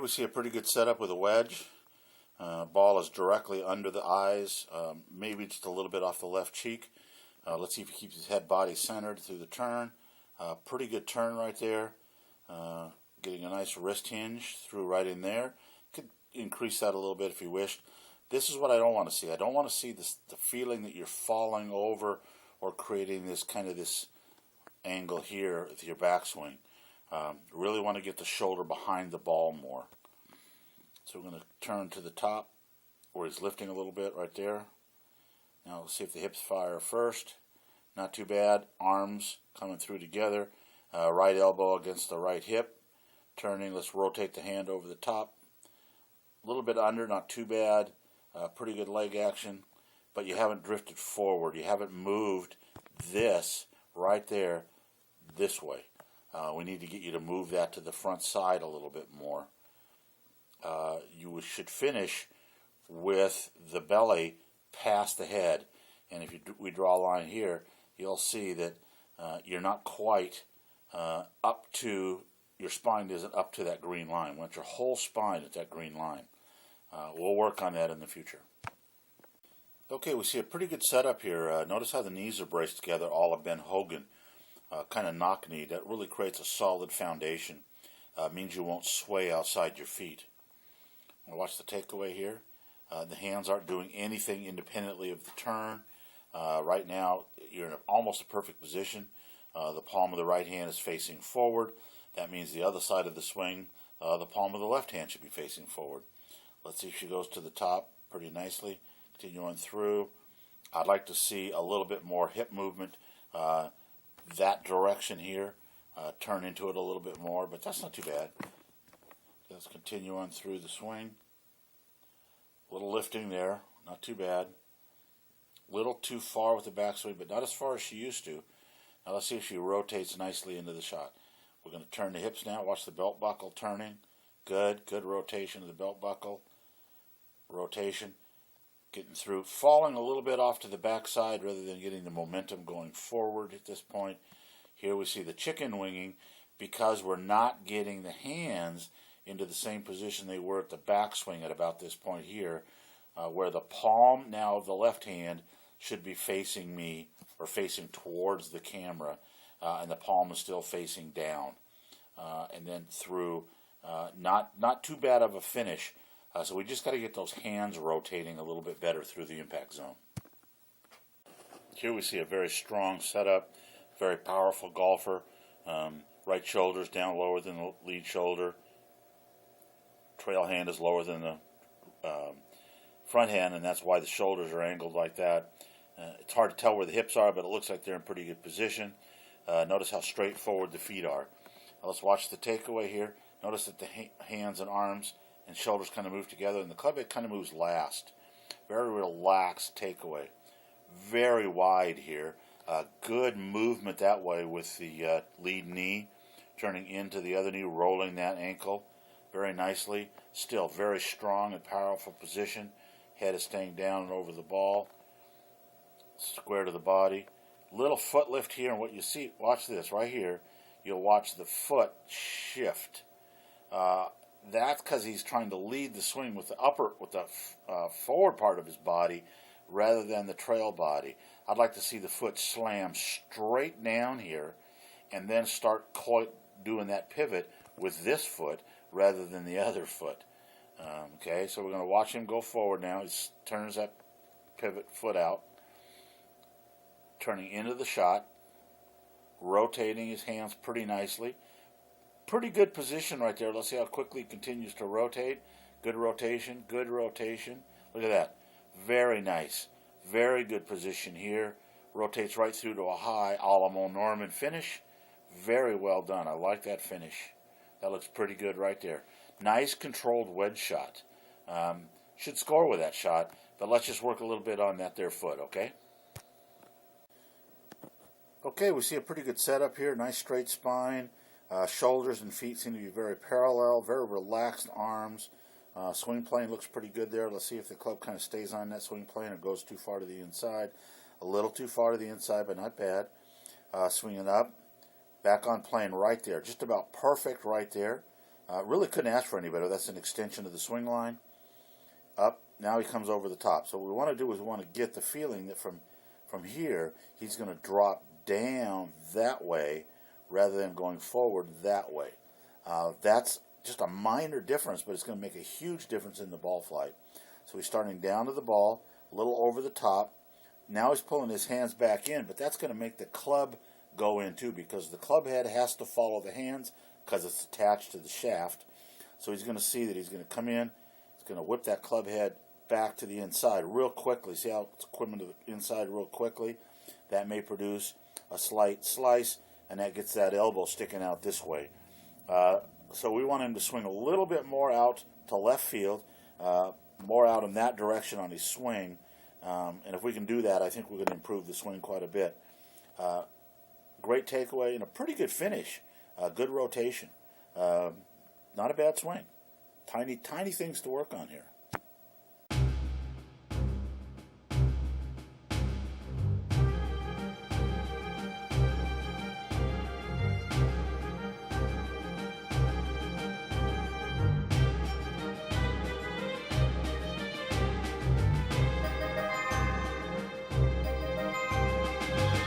we see a pretty good setup with a wedge. Ball is directly under the eyes, maybe just a little bit off the left cheek. Let's see if he keeps his head body centered through the turn. Pretty good turn right there. Getting a nice wrist hinge through right in there. Could increase that a little bit if you wished. This is what I don't want to see. I don't want to see the feeling that you're falling over or creating this kind of this angle here with your backswing. Really want to get the shoulder behind the ball more. So we're going to turn to the top where he's lifting a little bit right there. Now let's see if the hips fire first. Not too bad. Arms coming through together. Right elbow against the right hip. Turning, let's rotate the hand over the top. A little bit under, not too bad. Pretty good leg action. But you haven't drifted forward. You haven't moved this right there this way. We need to get you to move that to the front side a little bit more. You should finish with the belly past the head. And if we draw a line here, you'll see that you're not quite up to, your spine isn't up to that green line. We want your whole spine at that green line. We'll work on that in the future. Okay, we see a pretty good setup here. Notice how the knees are braced together, all of Ben Hogan. Kind of knock knee. That really creates a solid foundation. Means you won't sway outside your feet. Watch the takeaway here. The hands aren't doing anything independently of the turn. Right now, you're in almost a perfect position. The palm of the right hand is facing forward. That means the other side of the swing, the palm of the left hand should be facing forward. Let's see if she goes to the top pretty nicely. Continue on through. I'd like to see a little bit more hip movement that direction here. Turn into it a little bit more, but that's not too bad. Let's continue on through the swing. A little lifting there, not too bad. A little too far with the backswing, but not as far as she used to. Now let's see if she rotates nicely into the shot. We're going to turn the hips now. Watch the belt buckle turning. Good rotation of the belt buckle. Rotation. Getting through. Falling a little bit off to the backside rather than getting the momentum going forward at this point. Here we see the chicken winging because we're not getting the hands into the same position they were at the backswing at about this point here, where the palm now of the left hand should be facing me or facing towards the camera, and the palm is still facing down. And then through, not too bad of a finish. So we just got to get those hands rotating a little bit better through the impact zone. Here we see a very strong setup, very powerful golfer. Right shoulder's down lower than the lead shoulder. Trail hand is lower than the front hand, and that's why the shoulders are angled like that. It's hard to tell where the hips are, but it looks like they're in pretty good position. Notice how straightforward the feet are. Now let's watch the takeaway here. Notice that the hands and arms and shoulders kind of move together, and the club head kind of moves last. Very relaxed takeaway. Very wide here. Good movement that way with the lead knee, turning into the other knee, rolling that ankle very nicely. Still very strong and powerful position. Head is staying down and over the ball. Square to the body. Little foot lift here, and what you see, watch this right here. You'll watch the foot shift. That's because he's trying to lead the swing with the forward part of his body rather than the trail body. I'd like to see the foot slam straight down here and then start doing that pivot with this foot rather than the other foot. Okay, so we're going to watch him go forward now. He turns that pivot foot out, turning into the shot, rotating his hands pretty nicely. Pretty good position right there. Let's see how quickly he continues to rotate. Good rotation, good rotation. Look at that. Very nice. Very good position here. Rotates right through to a high a la Mo Norman finish. Very well done. I like that finish. That looks pretty good right there. Nice controlled wedge shot. Should score with that shot, but let's just work a little bit on that there foot, okay? Okay, we see a pretty good setup here. Nice straight spine. Shoulders and feet seem to be very parallel. Very relaxed arms. Swing plane looks pretty good there. Let's see if the club kind of stays on that swing plane or goes too far to the inside. A little too far to the inside, but not bad. Swinging up. Back on plane right there. Just about perfect right there. Really couldn't ask for any better. That's an extension of the swing line. Up. Now he comes over the top. So what we want to do is we want to get the feeling that from here he's going to drop down that way rather than going forward that way. That's just a minor difference, but it's going to make a huge difference in the ball flight. So he's starting down to the ball, a little over the top. Now he's pulling his hands back in, but that's going to make the club go in too, because the club head has to follow the hands because it's attached to the shaft. So he's going to see that he's going to come in, he's going to whip that club head back to the inside real quickly. See how it's coming to the inside real quickly? That may produce a slight slice, and that gets that elbow sticking out this way. So we want him to swing a little bit more out to left field, more out in that direction on his swing. And if we can do that, I think we're going to improve the swing quite a bit. Great takeaway and a pretty good finish. Good rotation. Not a bad swing. Tiny things to work on here.